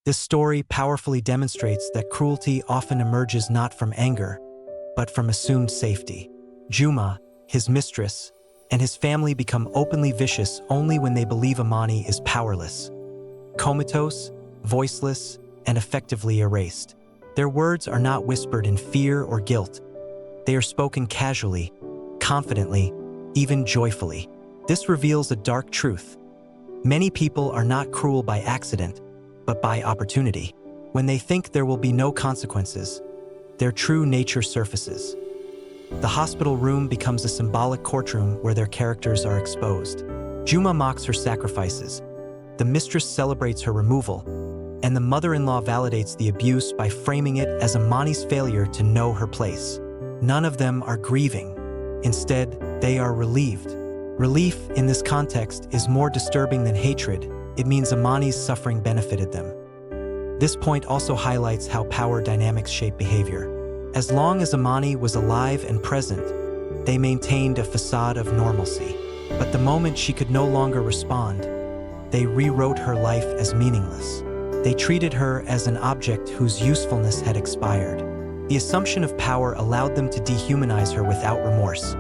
This story powerfully demonstrates that cruelty often emerges not from anger, but from assumed safety. Juma, his mistress, and his family become openly vicious only when they believe Amani is powerless, comatose, voiceless, and effectively erased. Their words are not whispered in fear or guilt. They are spoken casually, confidently, even joyfully. This reveals a dark truth. Many people are not cruel by accident, but by opportunity. When they think there will be no consequences, their true nature surfaces. The hospital room becomes a symbolic courtroom where their characters are exposed. Juma mocks her sacrifices. The mistress celebrates her removal, and the mother-in-law validates the abuse by framing it as Amani's failure to know her place. None of them are grieving. Instead, they are relieved. Relief in this context is more disturbing than hatred. It means Amani's suffering benefited them. This point also highlights how power dynamics shape behavior. As long as Amani was alive and present, they maintained a facade of normalcy. But the moment she could no longer respond, they rewrote her life as meaningless. They treated her as an object whose usefulness had expired. The assumption of power allowed them to dehumanize her without remorse.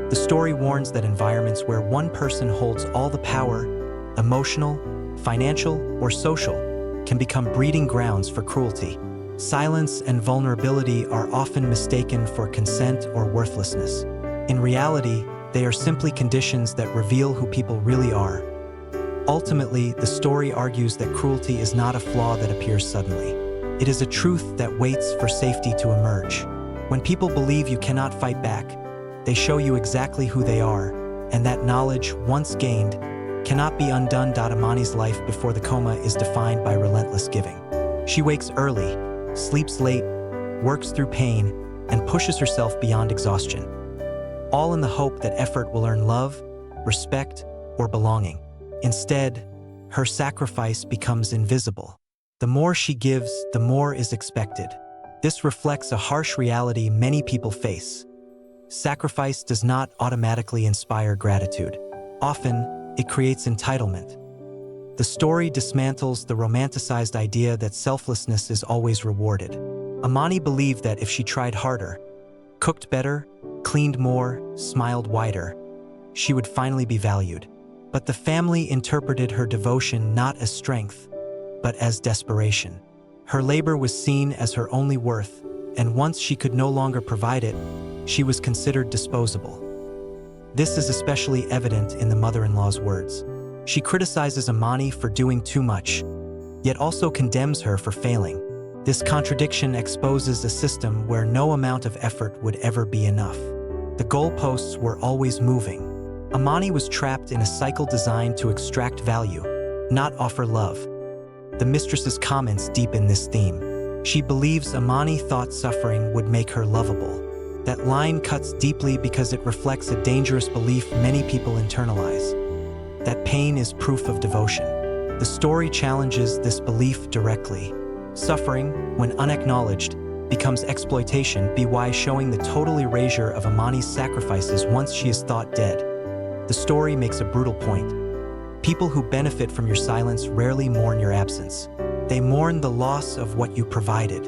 The story warns that environments where one person holds all the power, emotional, financial, or social, can become breeding grounds for cruelty. Silence and vulnerability are often mistaken for consent or worthlessness. In reality, they are simply conditions that reveal who people really are. Ultimately, the story argues that cruelty is not a flaw that appears suddenly. It is a truth that waits for safety to emerge. When people believe you cannot fight back, they show you exactly who they are, and that knowledge, once gained, cannot be undone. Amani's life before the coma is defined by relentless giving. She wakes early, sleeps late, works through pain, and pushes herself beyond exhaustion, all in the hope that effort will earn love, respect, or belonging. Instead, her sacrifice becomes invisible. The more she gives, the more is expected. This reflects a harsh reality many people face. Sacrifice does not automatically inspire gratitude. Often, it creates entitlement. The story dismantles the romanticized idea that selflessness is always rewarded. Amani believed that if she tried harder, cooked better, cleaned more, smiled wider, she would finally be valued. But the family interpreted her devotion not as strength, but as desperation. Her labor was seen as her only worth, and once she could no longer provide it, she was considered disposable. This is especially evident in the mother-in-law's words. She criticizes Amani for doing too much, yet also condemns her for failing. This contradiction exposes a system where no amount of effort would ever be enough. The goalposts were always moving. Amani was trapped in a cycle designed to extract value, not offer love. The mistress's comments deepen this theme. She believes Amani thought suffering would make her lovable. That line cuts deeply because it reflects a dangerous belief many people internalize: that pain is proof of devotion. The story challenges this belief directly. Suffering, when unacknowledged, becomes exploitation, by showing the total erasure of Amani's sacrifices once she is thought dead. The story makes a brutal point. People who benefit from your silence rarely mourn your absence. They mourn the loss of what you provided.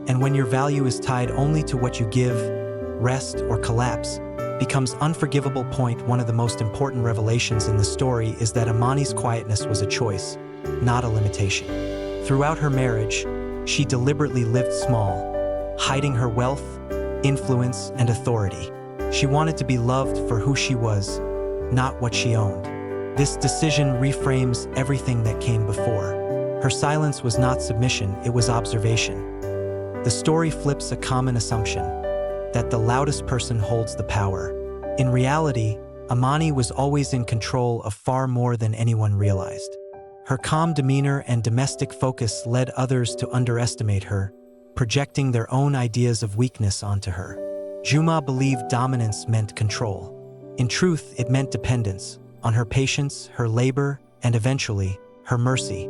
And when your value is tied only to what you give, rest, or collapse, becomes unforgivable. One of the most important revelations in the story is that Amani's quietness was a choice, not a limitation. Throughout her marriage, she deliberately lived small, hiding her wealth, influence, and authority. She wanted to be loved for who she was, not what she owned. This decision reframes everything that came before. Her silence was not submission, it was observation. The story flips a common assumption, that the loudest person holds the power. In reality, Amani was always in control of far more than anyone realized. Her calm demeanor and domestic focus led others to underestimate her, projecting their own ideas of weakness onto her. Juma believed dominance meant control. In truth, it meant dependence on her patience, her labor, and eventually, her mercy.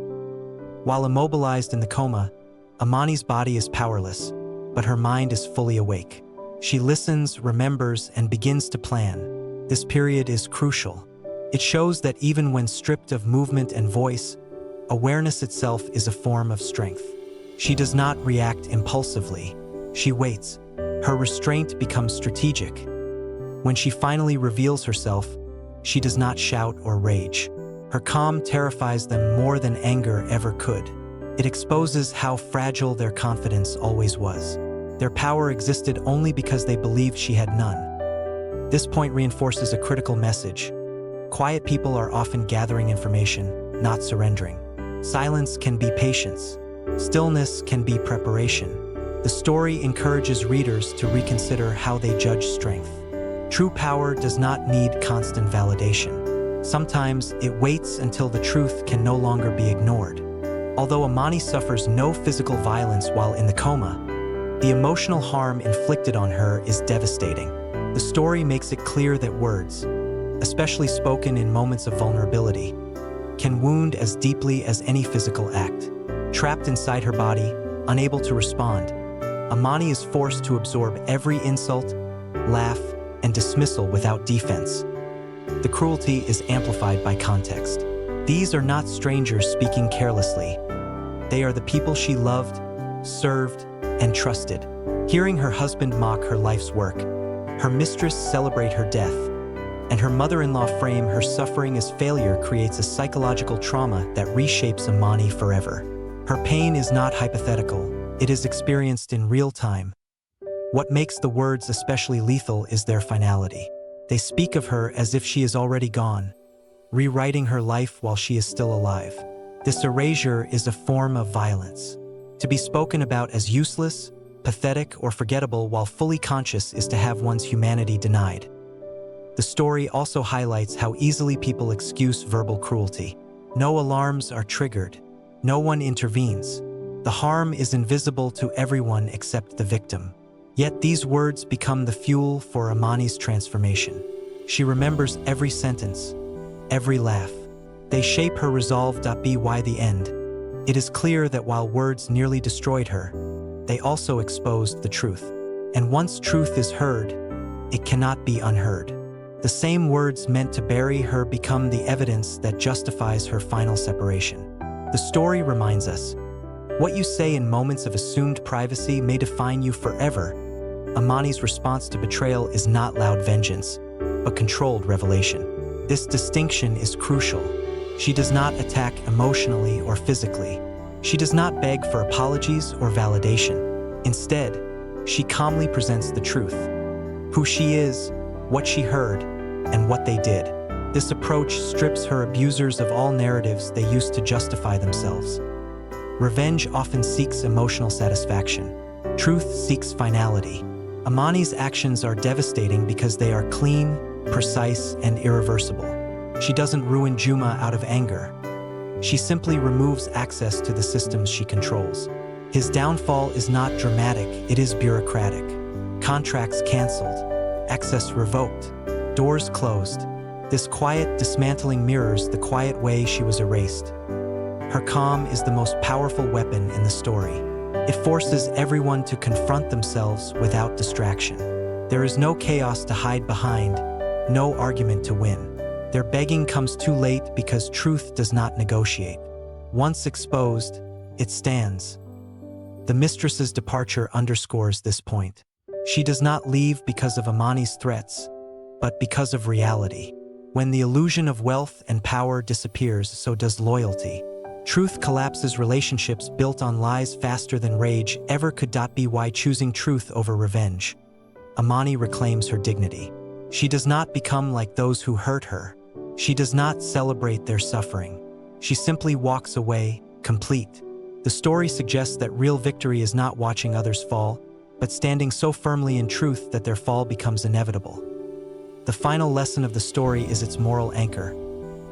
While immobilized in the coma, Amani's body is powerless, but her mind is fully awake. She listens, remembers, and begins to plan. This period is crucial. It shows that even when stripped of movement and voice, Awareness itself is a form of strength. She does not react impulsively. She waits. Her restraint becomes strategic. When she finally reveals herself, she does not shout or rage. Her calm terrifies them more than anger ever could. It exposes how fragile their confidence always was. Their power existed only because they believed she had none. This point reinforces a critical message. Quiet people are often gathering information, not surrendering. Silence can be patience. Stillness can be preparation. The story encourages readers to reconsider how they judge strength. True power does not need constant validation. Sometimes it waits until the truth can no longer be ignored. Although Amani suffers no physical violence while in the coma, the emotional harm inflicted on her is devastating. The story makes it clear that words, especially spoken in moments of vulnerability, can wound as deeply as any physical act. Trapped inside her body, unable to respond, Amani is forced to absorb every insult, laugh, and dismissal without defense. The cruelty is amplified by context. These are not strangers speaking carelessly. They are the people she loved, served, and trusted. Hearing her husband mock her life's work, her mistress celebrate her death, and her mother-in-law frame her suffering as failure creates a psychological trauma that reshapes Amani forever. Her pain is not hypothetical, it is experienced in real time. What makes the words especially lethal is their finality. They speak of her as if she is already gone, rewriting her life while she is still alive. This erasure is a form of violence. To be spoken about as useless, pathetic, or forgettable while fully conscious is to have one's humanity denied. The story also highlights how easily people excuse verbal cruelty. No alarms are triggered. No one intervenes. The harm is invisible to everyone except the victim. Yet these words become the fuel for Amani's transformation. She remembers every sentence, every laugh. They shape her resolve. By the end, it is clear that while words nearly destroyed her, they also exposed the truth. And once truth is heard, it cannot be unheard. The same words meant to bury her become the evidence that justifies her final separation. The story reminds us, what you say in moments of assumed privacy may define you forever. Amani's response to betrayal is not loud vengeance, but controlled revelation. This distinction is crucial. She does not attack emotionally or physically. She does not beg for apologies or validation. Instead, she calmly presents the truth. Who she is, what she heard, and what they did. This approach strips her abusers of all narratives they used to justify themselves. Revenge often seeks emotional satisfaction. Truth seeks finality. Amani's actions are devastating because they are clean, precise, and irreversible. She doesn't ruin Juma out of anger. She simply removes access to the systems she controls. His downfall is not dramatic, it is bureaucratic. Contracts canceled, access revoked, doors closed. This quiet dismantling mirrors the quiet way she was erased. Her calm is the most powerful weapon in the story. It forces everyone to confront themselves without distraction. There is no chaos to hide behind, no argument to win. Their begging comes too late because truth does not negotiate. Once exposed, it stands. The mistress's departure underscores this point. She does not leave because of Amani's threats, but because of reality. When the illusion of wealth and power disappears, so does loyalty. Truth collapses relationships built on lies faster than rage ever could. By choosing truth over revenge, Amani reclaims her dignity. She does not become like those who hurt her. She does not celebrate their suffering. She simply walks away, complete. The story suggests that real victory is not watching others fall, but standing so firmly in truth that their fall becomes inevitable. The final lesson of the story is its moral anchor.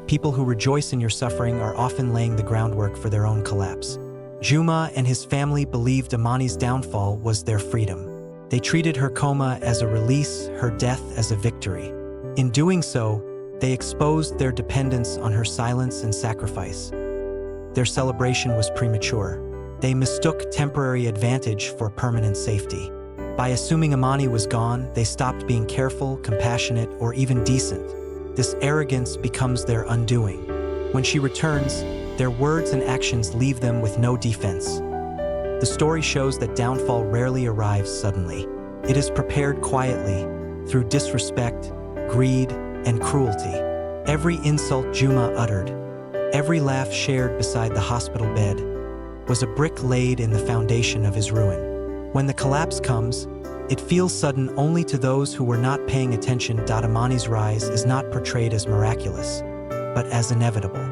People who rejoice in your suffering are often laying the groundwork for their own collapse. Juma and his family believed Amani's downfall was their freedom. They treated her coma as a release, her death as a victory. In doing so, they exposed their dependence on her silence and sacrifice. Their celebration was premature. They mistook temporary advantage for permanent safety. By assuming Amani was gone, they stopped being careful, compassionate, or even decent. This arrogance becomes their undoing. When she returns, Their words and actions leave them with no defense. The story shows that downfall rarely arrives suddenly. It is prepared quietly, through disrespect, greed, and cruelty. Every insult Juma uttered, every laugh shared beside the hospital bed, was a brick laid in the foundation of his ruin. When the collapse comes, it feels sudden only to those who were not paying attention. Amani's rise is not portrayed as miraculous, but as inevitable.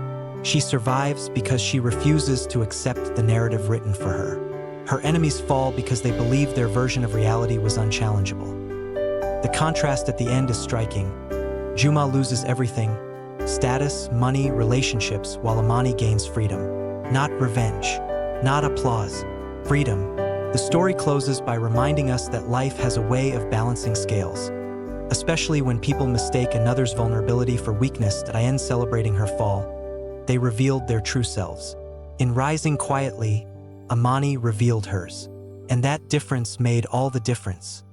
She survives because she refuses to accept the narrative written for her. Her enemies fall because they believed their version of reality was unchallengeable. The contrast at the end is striking. Juma loses everything: status, money, relationships, while Amani gains freedom. Not revenge, not applause, freedom. The story closes by reminding us that life has a way of balancing scales, especially when people mistake another's vulnerability for weakness. At the end, celebrating her fall, they revealed their true selves. In rising quietly, Amani revealed hers, and that difference made all the difference.